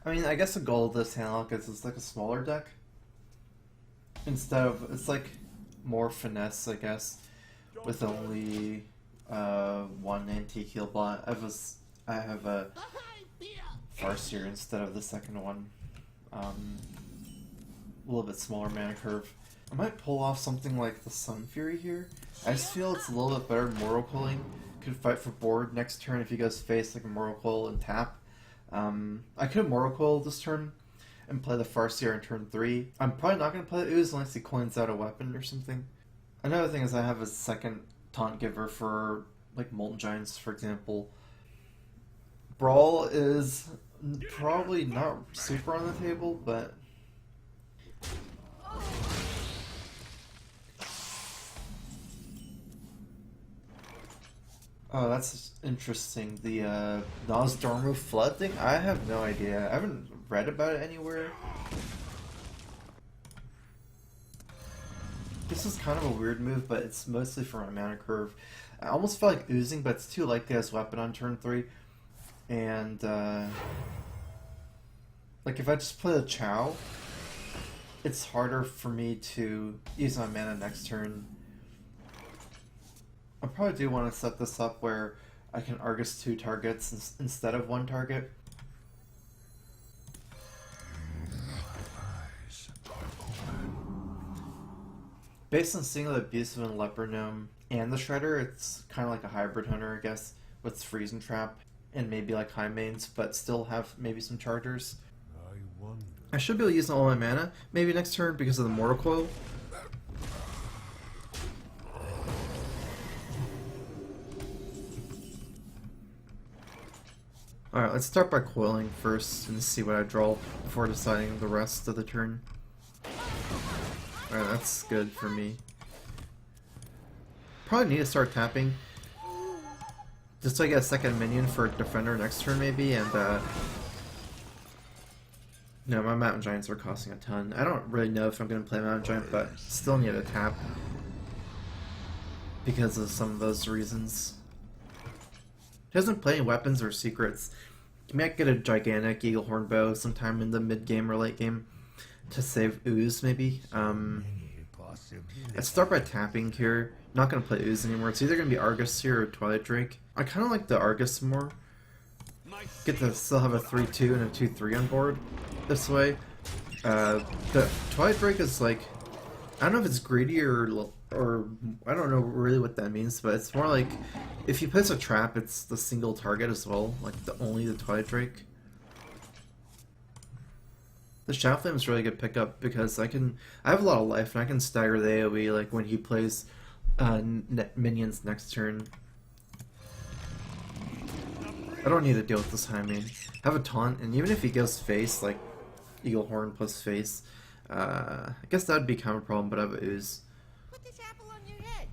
I mean, I guess the goal of this handlock is it's like a smaller deck. Instead of, it's like more finesse, I guess, with only one antique heal bot. I have a Farseer instead of the second one. A little bit smaller mana curve. I might pull off something like the Sun Fury here. I just feel it's a little bit better. Mortal Coiling could fight for board next turn if he goes face like a Mortal Coil and tap. I could Mortal Coil this turn and play the Farseer in turn 3. I'm probably not going to play the Ooze unless he coins out a weapon or something. Another thing is I have a second Taunt Giver for like Molten Giants, for example. Brawl is probably not super on the table, but oh, that's interesting. The Nosdormu Flood thing? I have no idea. I haven't read about it anywhere. This is kind of a weird move, but it's mostly for a mana curve. I almost feel like oozing, but it's too likely as weapon on turn 3. And, like if I just play a Chow, it's harder for me to use my mana next turn. I probably do want to set this up where I can Argus 2 targets instead of 1 target. Based on seeing the Abusive and Leper Gnome and the Shredder, it's kind of like a hybrid hunter, I guess, with Freeze and Trap and maybe like high mains, but still have maybe some chargers. I should be able to use all my mana, maybe next turn because of the Mortal Coil. Alright, let's start by coiling first and see what I draw before deciding the rest of the turn. Alright, that's good for me. Probably need to start tapping. Just so I get a second minion for Defender next turn maybe, and no, my Mountain Giants are costing a ton. I don't really know if I'm going to play Mountain Giant, but still need to tap. Because of some of those reasons. He doesn't play any weapons or secrets. You might get a gigantic Eagle Horn Bow sometime in the mid game or late game to save Ooze, maybe. Let's start by tapping here. Not going to play Ooze anymore. It's either going to be Argus here or Twilight Drake. I kind of like the Argus more. Get to still have a 3-2 and a 2-3 on board this way. The Twilight Drake is like, I don't know if it's greedy or I don't know really what that means, but it's more like if he puts a trap, it's the single target as well, like only the Twilight Drake. The Shadow Flame is really good pickup because I have a lot of life and I can stagger the AoE like when he plays minions next turn. I don't need to deal with this high main. I have a taunt, and even if he goes face, like Eagle Horn plus face, I guess that would be kind of a problem, but I have Ooze. Put this apple on your head.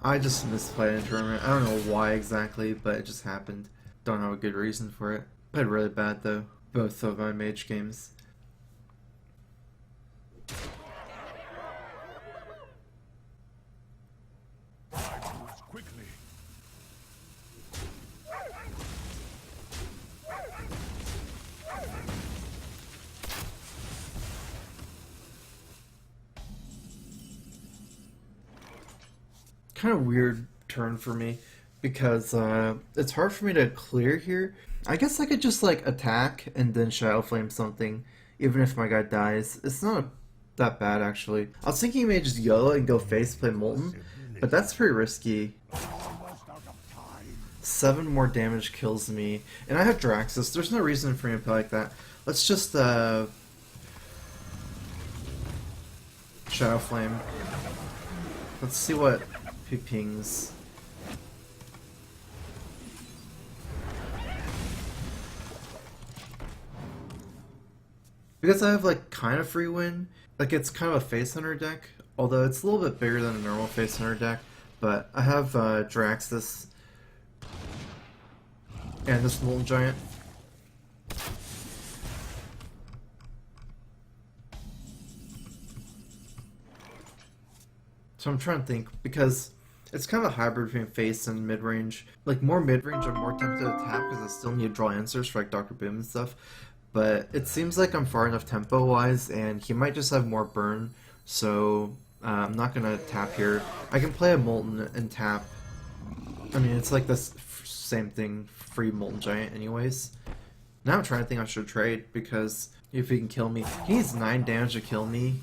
I just misplayed in a tournament. I don't know why exactly, but it just happened. Don't have a good reason for it. Played really bad though, both of my mage games. Kind of weird turn for me because it's hard for me to clear here. I guess I could just like attack and then Shadow Flame something even if my guy dies. It's not that bad actually. I was thinking maybe just YOLO and go face play Molten, but that's pretty risky. 7 more damage kills me, and I have Draxus. There's no reason for me to play like that. Let's just Shadow Flame. Let's see what he pings. Because I have like kind of free win, like it's kind of a face hunter deck, although it's a little bit bigger than a normal face hunter deck, but I have Draxus and this Molten Giant. So I'm trying to think, because it's kind of a hybrid between face and mid-range. Like, more mid-range, I'm more tempted to tap because I still need to draw answers for, like, Dr. Boom and stuff. But it seems like I'm far enough tempo-wise, and he might just have more burn, so I'm not going to tap here. I can play a Molten and tap. I mean, it's like the same thing, free Molten Giant anyways. Now I'm trying to think I should trade, because if he can kill me, he needs 9 damage to kill me.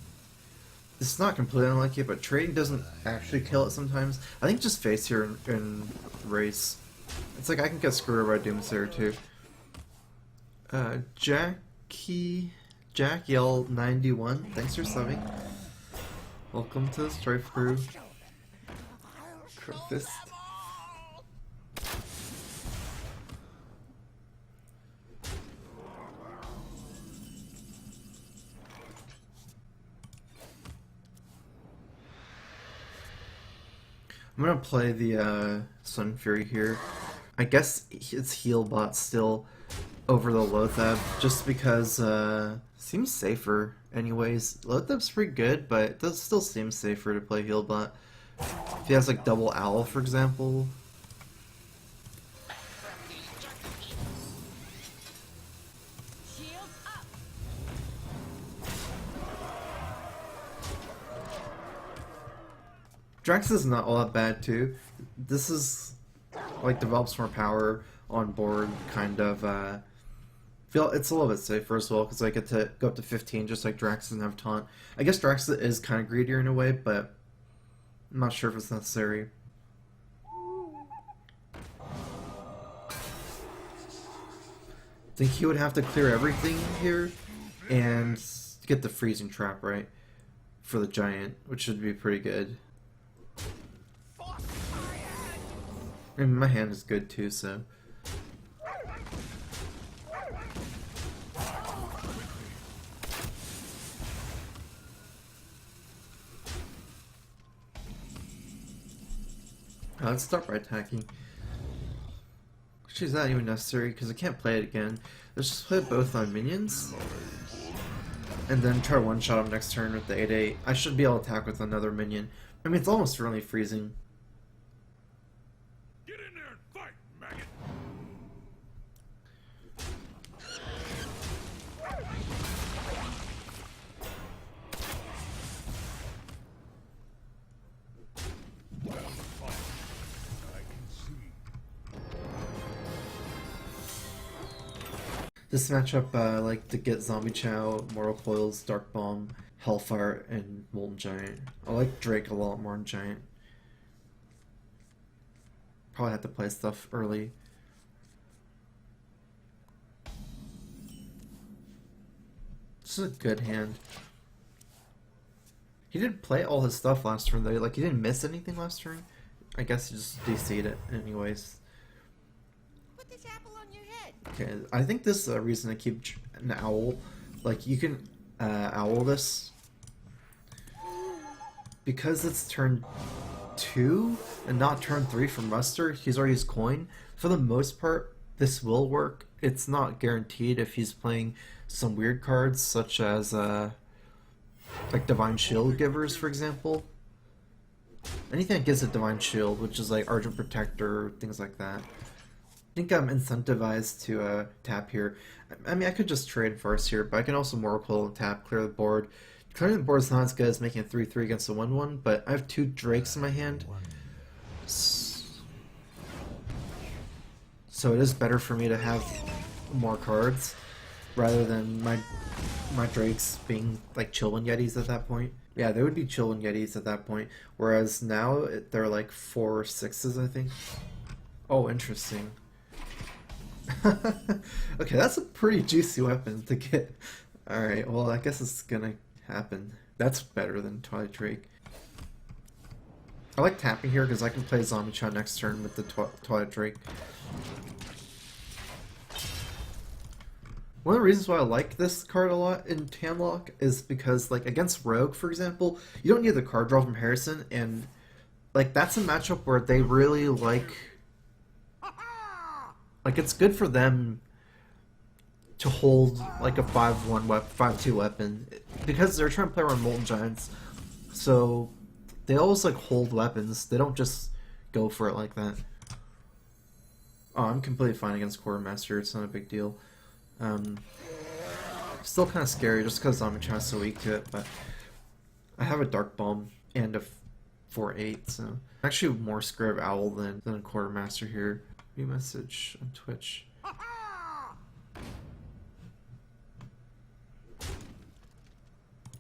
It's not completely unlucky, but trading doesn't actually kill it sometimes. I think just face here in race. It's like I can get screwed over by Doomsayer too. Jack Yell 91, thanks for subbing. Welcome to the Strife crew. Crowfist. I'm gonna play the Sun Fury here. I guess it's heal bot still over the Lothab, just because seems safer anyways. Lothab's pretty good, but it does still seem safer to play heal bot. If he has like double owl, for example. Drax is not all that bad too. This is like develops more power on board, kind of. Feel it's a little bit safer as well because I get to go up to 15, just like Drax doesn't have taunt. I guess Drax is kind of greedier in a way, but I'm not sure if it's necessary. I think he would have to clear everything here and get the freezing trap right for the giant, which should be pretty good. And my hand is good too, so. Let's start by attacking. Actually, is that even necessary? Because I can't play it again. Let's just play both on minions. And then try one-shot him next turn with the 8/8. I should be able to attack with another minion. I mean, it's almost really freezing. Get in there and fight, maggot! This matchup, I like to get Zombie Chow, Mortal Coils, Dark Bomb, Hellfire, and Molten Giant. I like Drake a lot more than Giant. Probably have to play stuff early. This is a good hand. He didn't play all his stuff last turn though. Like, he didn't miss anything last turn. I guess he just DC'd it anyways. Put this apple on your head. Okay, I think this is a reason to keep an owl. Like, you can owl this. Because it's turn 2 and not turn 3 for Muster, he's already used coin. For the most part, this will work. It's not guaranteed if he's playing some weird cards, such as like Divine Shield Givers, for example. Anything that gives a Divine Shield, which is like Argent Protector, things like that. I think I'm incentivized to tap here. I mean, I could just trade first here, but I can also Mortal Coil and tap, clear the board. Clearing the board is not as good as making a 3/3 against a 1/1, but I have 2 Drakes in my hand. So it is better for me to have more cards, rather than my Drakes being like Chillwind Yetis at that point. Yeah, they would be Chillwind Yetis at that point, whereas now they're like 4 or 6s, I think. Oh, interesting. Okay, that's a pretty juicy weapon to get. Alright, well, I guess it's gonna happen. That's better than Twilight Drake. I like tapping here because I can play Zombie Chow next turn with the Twilight Drake. One of the reasons why I like this card a lot in Handlock is because, like, against Rogue, for example, you don't need the card draw from Harrison, and, like, that's a matchup where they really like, it's good for them to hold, like, a 5/1 weapon, 5/2 weapon, because they're trying to play around Molten Giants, so They always like hold weapons. They don't just go for it like that. Oh, I'm completely fine against Quartermaster. It's not a big deal. Still kind of scary just because Omnichar is so weak to it, but I have a Dark Bomb and a 4/8, so I'm actually more scared of Owl than a Quartermaster here. New message on Twitch.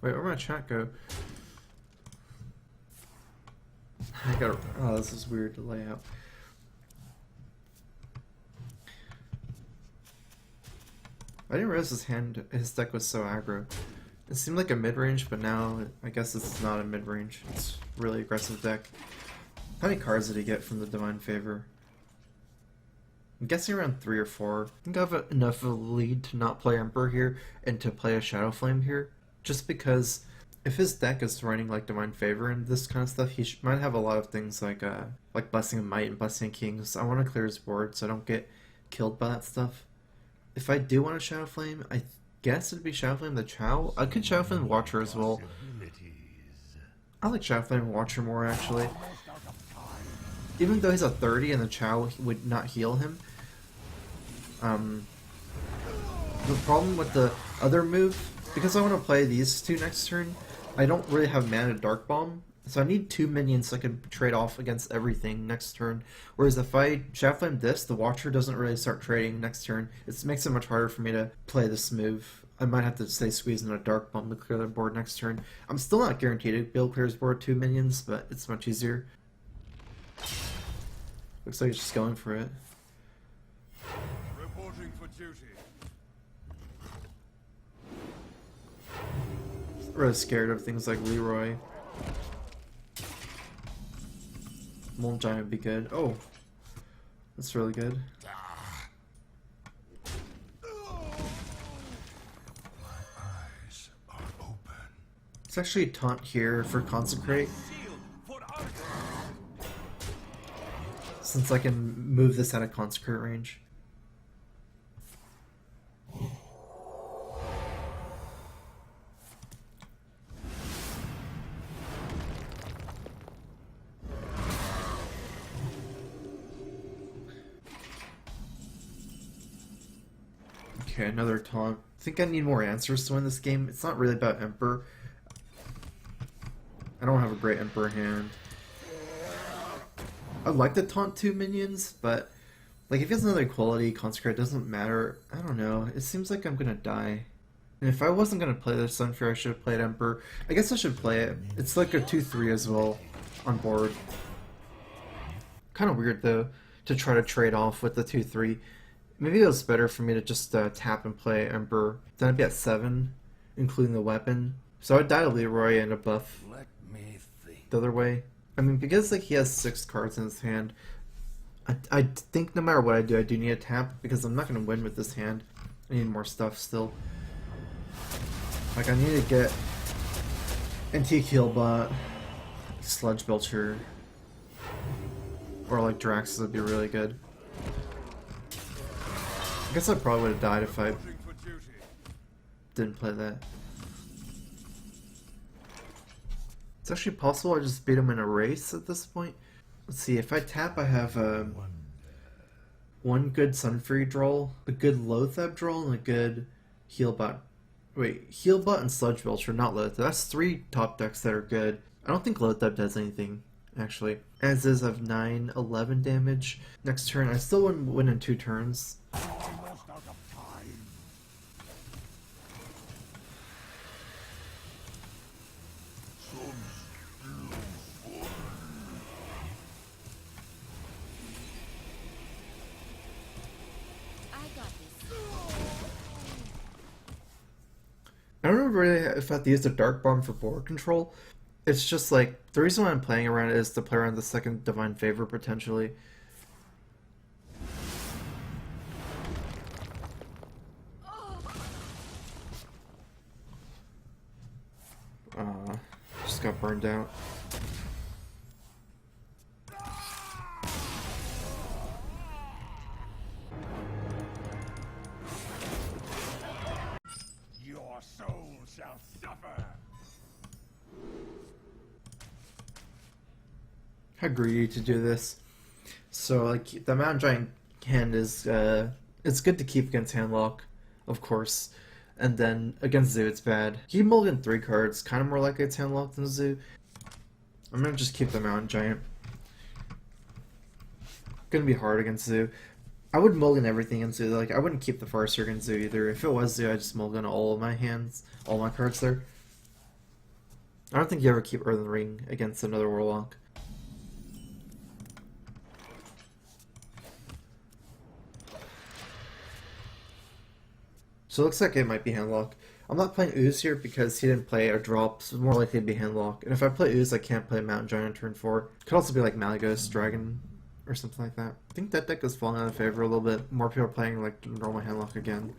Wait, where'd my chat go? I gotta. Oh, this is weird to lay out. I didn't realize his deck was so aggro. It seemed like a mid-range, but now I guess it's not a mid-range. It's a really aggressive deck. How many cards did he get from the Divine Favor? I'm guessing around 3 or 4. I think I have enough of a lead to not play Emperor here and to play a Shadow Flame here. Just because if his deck is running like Divine Favor and this kind of stuff, he might have a lot of things like Blessing of Might and Blessing of Kings. I want to clear his board so I don't get killed by that stuff. If I do want a Shadow Flame, I guess it'd be Shadow Flame the Chow. I could Shadow Flame Watcher as well. I like Shadow Flame Watcher more actually. Even though he's a 30 and the Chow would not heal him. The problem with the other move, because I want to play these two next turn, I don't really have mana to Dark Bomb. So I need 2 minions so I can trade off against everything next turn. Whereas if I Shadow Flame this, the Watcher doesn't really start trading next turn. It makes it much harder for me to play this move. I might have to stay squeezing a Dark Bomb to clear the board next turn. I'm still not guaranteed to be able to clear his board 2 minions, but it's much easier. Looks like he's just going for it. Reporting for duty. I'm really scared of things like Leroy. Molten Giant would be good. Oh, that's really good. It's actually a taunt here for Consecrate. Since I can move this out of Consecrate range. Okay, another taunt. I think I need more answers to win this game. It's not really about Emperor. I don't have a great Emperor hand. I'd like to taunt 2 minions, but like if he has another quality, Consecrate doesn't matter. I don't know. It seems like I'm gonna die. And if I wasn't gonna play this Sunfear, I should have played Emperor. I guess I should play it. It's like a 2/3 as well on board. Kind of weird though to try to trade off with the 2/3. Maybe it was better for me to just tap and play Emperor. Then I'd be at 7, including the weapon. So I'd die to Leroy and a buff the other way. I mean, because like he has 6 cards in his hand, I think no matter what I do need a tap because I'm not going to win with this hand. I need more stuff still. Like I need to get Antique Healbot, Sludge Belcher, or like Draxus would be really good. I guess I probably would have died if I didn't play that. It's actually possible I just beat him in a race at this point. Let's see, if I tap I have one good Sunfury draw, a good Loatheb draw, and a good Healbot. Wait, Healbot and Sludge Belcher, not Loatheb. That's 3 top decks that are good. I don't think Loatheb does anything, actually. As is, I have 9, 11 damage. Next turn, I still wouldn't win in 2 turns. I don't know really if I have to use the Dark Bomb for board control. It's just like, the reason why I'm playing around it is to play around the second Divine Favor potentially. Just got burned out. Your soul shall suffer. how greedy to do this. So like the Mountain Giant hand is it's good to keep against Handlock, of course. And then against Zoo it's bad. He mulligan 3 cards, kind of more likely it's Handlock than Zoo. I'm gonna just keep the Mountain Giant. Gonna be hard against Zoo. I would mulligan everything in Zoo. Like I wouldn't keep the Farseer against Zoo either. If it was Zoo, I'd just mulligan all of my hands, all my cards there. I don't think you ever keep Earthen Ring against another Warlock. So it looks like it might be Handlock. I'm not playing Ooze here because he didn't play a drop, so it's more likely to be Handlock. And if I play Ooze, I can't play Mountain Giant on turn 4. Could also be like Malygos, Dragon, or something like that. I think that deck is falling out of favor a little bit. More people are playing like normal Handlock again.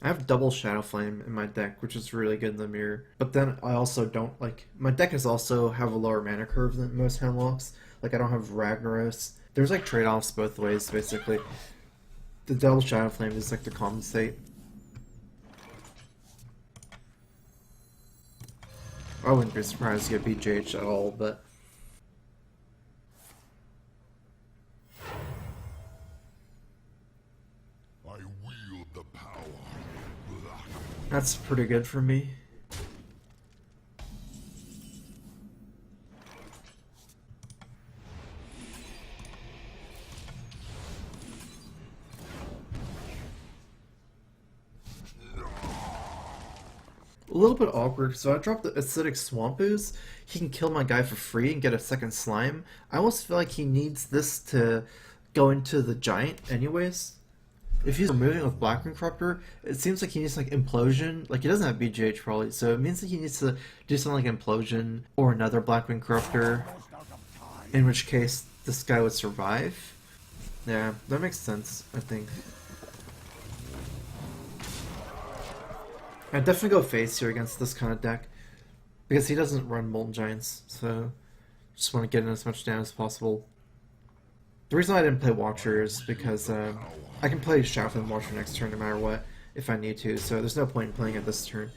I have double Shadow Flame in my deck, which is really good in the mirror. But then I also don't like... My deck is also have a lower mana curve than most Handlocks. Like, I don't have Ragnaros. There's, like, trade-offs both ways, basically. The double Shadow Flame is, like, to compensate. I wouldn't be surprised to get BJH at all, but... I wield the power. That's pretty good for me. A little bit awkward, so I dropped the Acidic Swamp Ooze. He can kill my guy for free and get a second slime. I almost feel like he needs this to go into the Giant anyways. If he's removing with Blackwing Corruptor, it seems like he needs like Implosion. Like he doesn't have BGH probably, so it means that he needs to do something like Implosion or another Blackwing Corruptor. In which case, this guy would survive. Yeah, that makes sense, I think. I'd definitely go face here against this kind of deck. Because he doesn't run Molten Giants, so just want to get in as much damage as possible. The reason I didn't play Watcher is because I can play Shadow Flame Watcher next turn no matter what, if I need to, so there's no point in playing it this turn.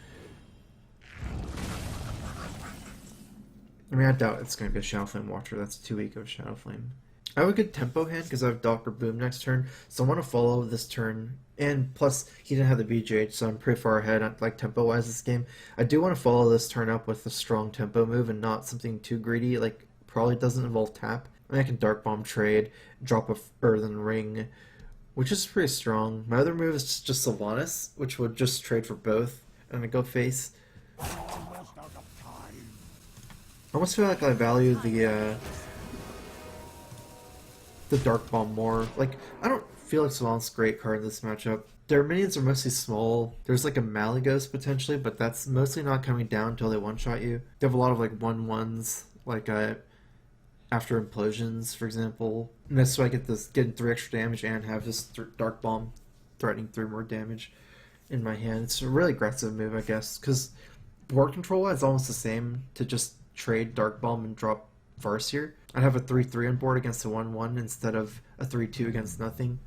I mean, I doubt it's going to be a Shadow Flame Watcher, that's too weak of a Shadow Flame. I have a good tempo hand because I have Dr. Boom next turn, so I want to follow this turn. And plus, he didn't have the BGH, so I'm pretty far ahead, like tempo-wise this game. I do want to follow this turn up with a strong tempo move and not something too greedy, like probably doesn't involve tap. I mean, I can Dark Bomb trade, drop a Earthen Ring, which is pretty strong. My other move is just Sylvanas, which would just trade for both, and I go face. I almost feel like I value the Dark Bomb more. Like, I don't feel like Sylvanas is a great card in this matchup. Their minions are mostly small. There's like a Malygos potentially, but that's mostly not coming down until they one-shot you. They have a lot of like 1/1s, like after Implosions, for example. And that's why I get this, getting 3 extra damage and have this Dark Bomb threatening 3 more damage in my hand. It's a really aggressive move, I guess, because board control is almost the same to just trade Dark Bomb and drop Farseer. I'd have a 3/3 on board against a 1/1 instead of a 3/2 against nothing.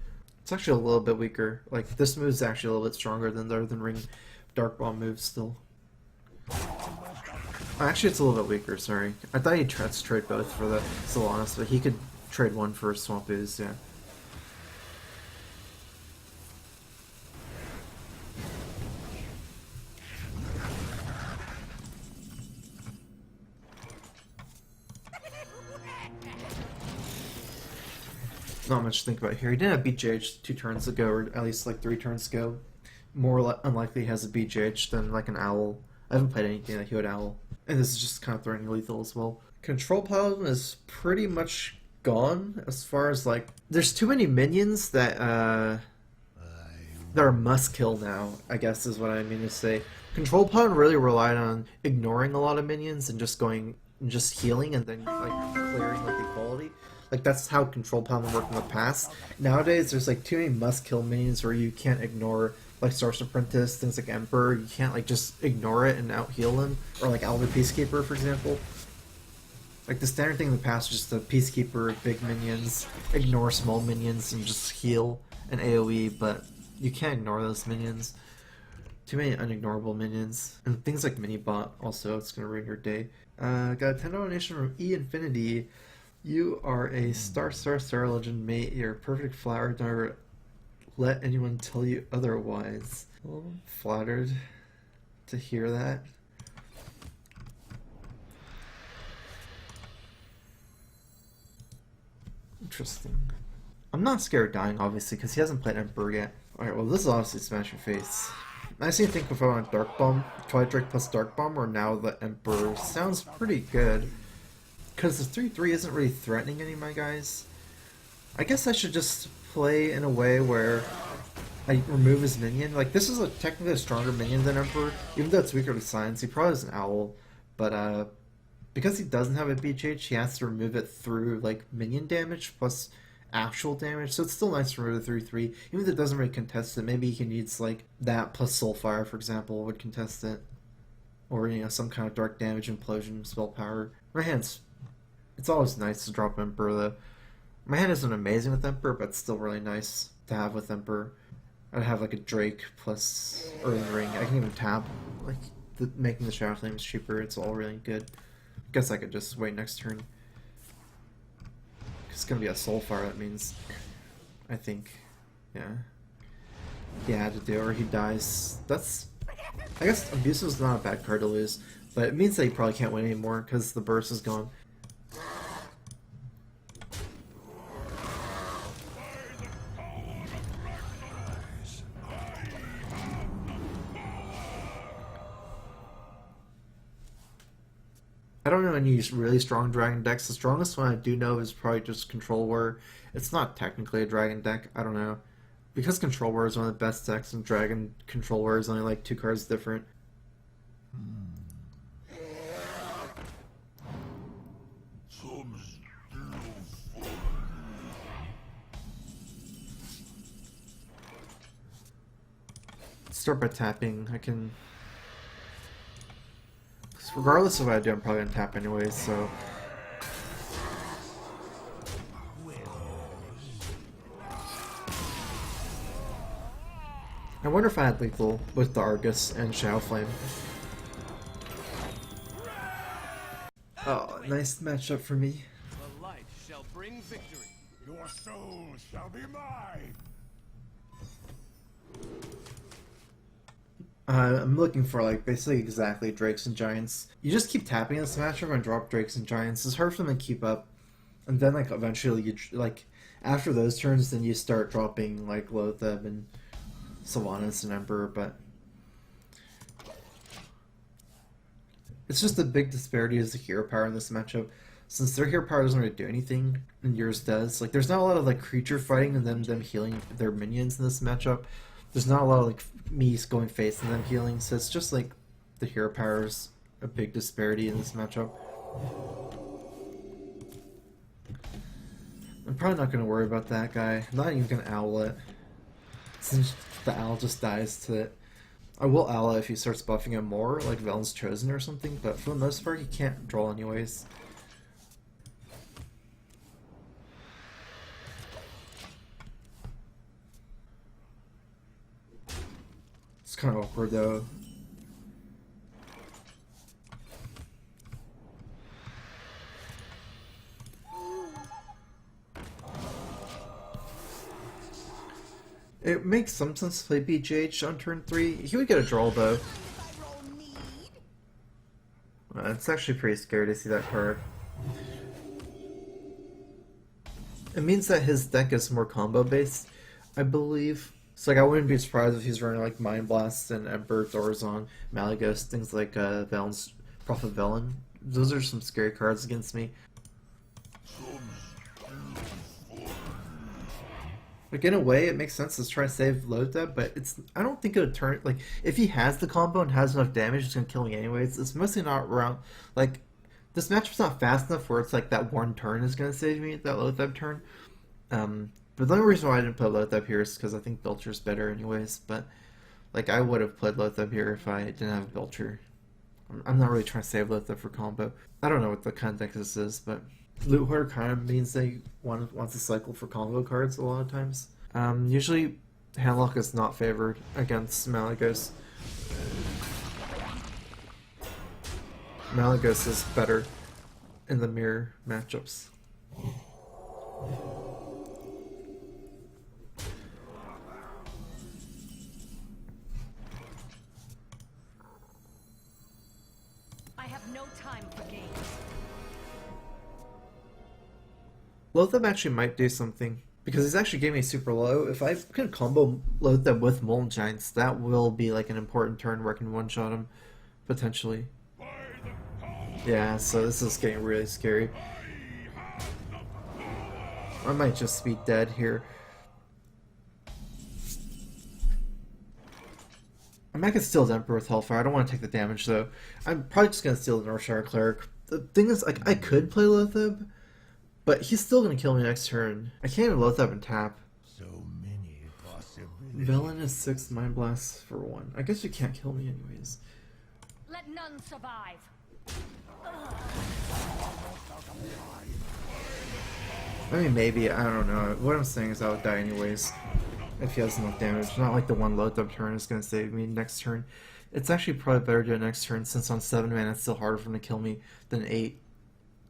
It's actually a little bit weaker. Like, this move is actually a little bit stronger than the Earthen Ring Dark Bomb move still. Actually, it's a little bit weaker, sorry. I thought he'd try to trade both for the Sylvanas, but he could trade one for Swamp Ooze, yeah. Not much to think about here. He didn't have BJH 2 turns ago, or at least like 3 turns ago. More unlikely he has a BJH than like an Owl. I haven't played anything that he would Owl. And this is just kind of throwing lethal as well. Control Paladin is pretty much gone as far as like... There's too many minions that are must-kill now, I guess is what I mean to say. Control Paladin really relied on ignoring a lot of minions and just going... just healing and then like clearing like equality. Like, that's how Control Paladin worked in the past. Nowadays, there's, like, too many must-kill minions where you can't ignore, like, Sorcerer Apprentice, things like Emperor. You can't, like, just ignore it and out-heal them. Or, like, Elder Peacekeeper, for example. Like the standard thing in the past was just the Peacekeeper, big minions, ignore small minions and just heal and AoE, but you can't ignore those minions. Too many unignorable minions. And things like Minibot also, it's gonna ruin your day. Got a 10 donation from E Infinity. You are a star legend, mate. You're a perfect flower. Never let anyone tell you otherwise. Well, I'm flattered to hear that. Interesting. I'm not scared of dying, obviously, because he hasn't played Emperor yet. Alright, well, this is obviously Smash Your Face. I see think if I want Dark Bomb, Twilight Drake plus Dark Bomb, or now the Emperor sounds pretty good. Because the 3-3 isn't really threatening any of my guys. I guess I should just play in a way where I remove his minion. Like, this is technically a stronger minion than Emperor, even though it's weaker to Science. He probably has an Owl, but because he doesn't have a BHH, he has to remove it through, like, minion damage plus actual damage, so it's still nice to remove the 3-3, even if it doesn't really contest it. Maybe he needs, like, that plus Soulfire, for example, would contest it. Or, you know, some kind of dark damage, implosion, spell power. My hand's... It's always nice to drop Emperor, though. My hand isn't amazing with Emperor, but it's still really nice to have with Emperor. I'd have, like, a Drake plus Early Ring. I can even tap, like, making the Shadow Flames cheaper. It's all really good. Guess I could just wait next turn. It's gonna be a Soulfire, that means. I think. Yeah. He had to do it, or he dies. That's... I guess Abusive is not a bad card to lose, but it means that he probably can't win anymore, because the burst is gone. I don't know any really strong dragon decks. The strongest one I do know is probably just Control War. It's not technically a dragon deck. I don't know. Because Control War is one of the best decks, and Dragon Control War is only like 2 cards different. Start by tapping. I can... Regardless of what I do, I'm probably gonna tap anyways, so... I wonder if I had lethal with the Argus and Shadow Flame. Oh, nice matchup for me. The light shall bring victory. Your soul shall be mine. I'm looking for, like, basically exactly Drakes and Giants. You just keep tapping in this matchup and drop Drakes and Giants. It's hard for them to keep up. And then, like, eventually, you, like, after those turns, then you start dropping, like, Lotheb and Sylvanas and Emperor, but... It's just a big disparity as the hero power in this matchup. Since their hero power doesn't really do anything, and yours does. Like, there's not a lot of, like, creature fighting and then them healing their minions in this matchup. There's not a lot of, like, me going face and them healing, so it's just, like, the hero power's a big disparity in this matchup. I'm probably not going to worry about that guy. I'm not even going to owl it, since the owl just dies to it. I will owl it if he starts buffing him more, like Velen's Chosen or something, but for the most part, he can't draw anyways. It's kind of awkward though. It makes some sense to play BGH on turn 3. He would get a draw though. It's actually pretty scary to see that card. It means that his deck is more combo based, I believe. So, like, I wouldn't be surprised if he's running, like, Mind Blast and Emperor, Thorazon, Malygos, things like Velen's Prophet Velen. Those are some scary cards against me. Like, in a way, it makes sense to try to save Lotheb, but I don't think it would turn... Like, if he has the combo and has enough damage, it's going to kill me anyways. It's mostly not around... Like, this matchup's not fast enough where it's, like, that one turn is going to save me, that Lotheb turn. But the only reason why I didn't put Lotheb here is because I think Belcher's better anyways, but, like, I would have played Lotheb here if I didn't have Belcher. I'm not really trying to save Loatheb for combo. I don't know what the kind of deck this is, but Loot Hoarder kind of means they wants to cycle for combo cards a lot of times. Usually, Handlock is not favored against Malygos. Malygos is better in the mirror matchups. I have no time for games. Loatheb actually might do something, because he's actually gave me super low. If I can combo Loatheb with Molten Giants, that will be like an important turn where I can one-shot him, potentially. Yeah, so this is getting really scary. I might just be dead here. I might get Steeled Emperor with Hellfire. I don't want to take the damage though. I'm probably just going to steal the Northshire Cleric. The thing is, like, I could play Loatheb, but he's still going to kill me next turn. I can't even Loatheb and tap. So many possibilities. Villain is 6 Mind Blasts for 1. I guess you can't kill me anyways. Let none survive. I mean, maybe, I don't know. What I'm saying is I would die anyways if he has enough damage. Not like the one Loatheb turn is going to save me next turn. It's actually probably better to do it next turn, since on 7 mana it's still harder for him to kill me than 8.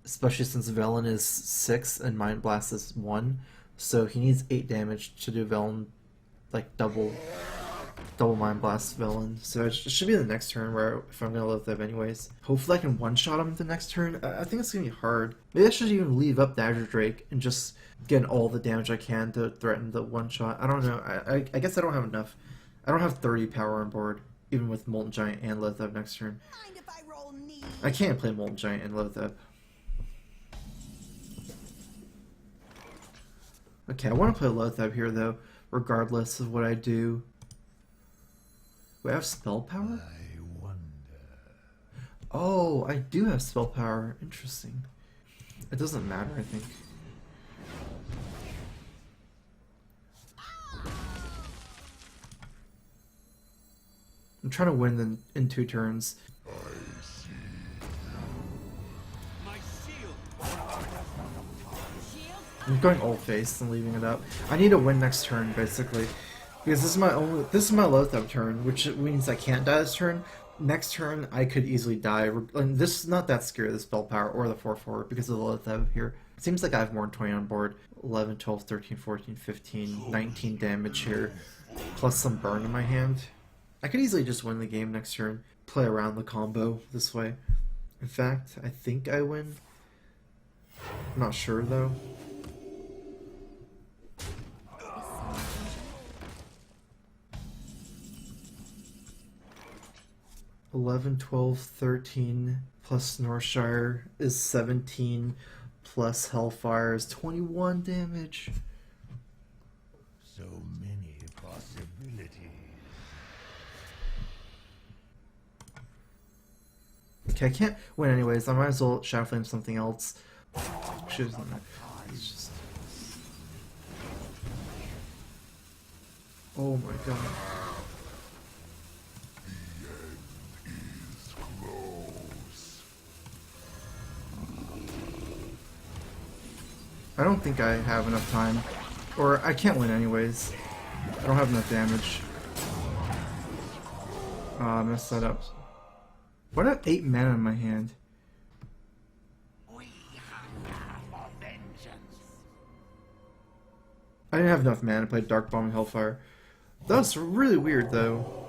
Especially since Velen is 6 and Mind Blast is 1. So he needs 8 damage to do Velen, like double Mind Blast Velen. So it should be the next turn where, if I'm going to Loatheb anyways. Hopefully I can one-shot him the next turn. I think it's going to be hard. Maybe I should even leave up Dagger Drake and just get all the damage I can to threaten the one-shot. I don't know. I guess I don't have enough. I don't have 30 power on board, even with Molten Giant and Loatheb next turn. Mind if I roll knee? I can't play Molten Giant and Loatheb. Okay, I want to play Loatheb here though, regardless of what I do. Do I have spell power? I wonder. Oh, I do have spell power. Interesting. It doesn't matter, I think. I'm trying to win in 2 turns. My shield. I'm going old face and leaving it up. I need to win next turn, basically, because this is my Loatheb turn, which means I can't die this turn. Next turn, I could easily die. And this is not that scary, the spell power or the 4/4, because of the Loatheb here. It seems like I have more than 20 on board. 11, 12, 13, 14, 15, 19 damage here, plus some burn in my hand. I could easily just win the game next turn, play around the combo this way. In fact, I think I win. I'm not sure though. 11, 12, 13 plus Northshire is 17 plus Hellfire is 21 damage. So many possibilities. Okay, I can't win anyways. I might as well Shadow Flame something else. It's just... Oh my god. I don't think I have enough time. Or I can't win anyways. I don't have enough damage. I messed that up. What have 8 mana in my hand? We hunger for vengeance. I didn't have enough mana to play Dark Bomb and Hellfire. That was really weird though.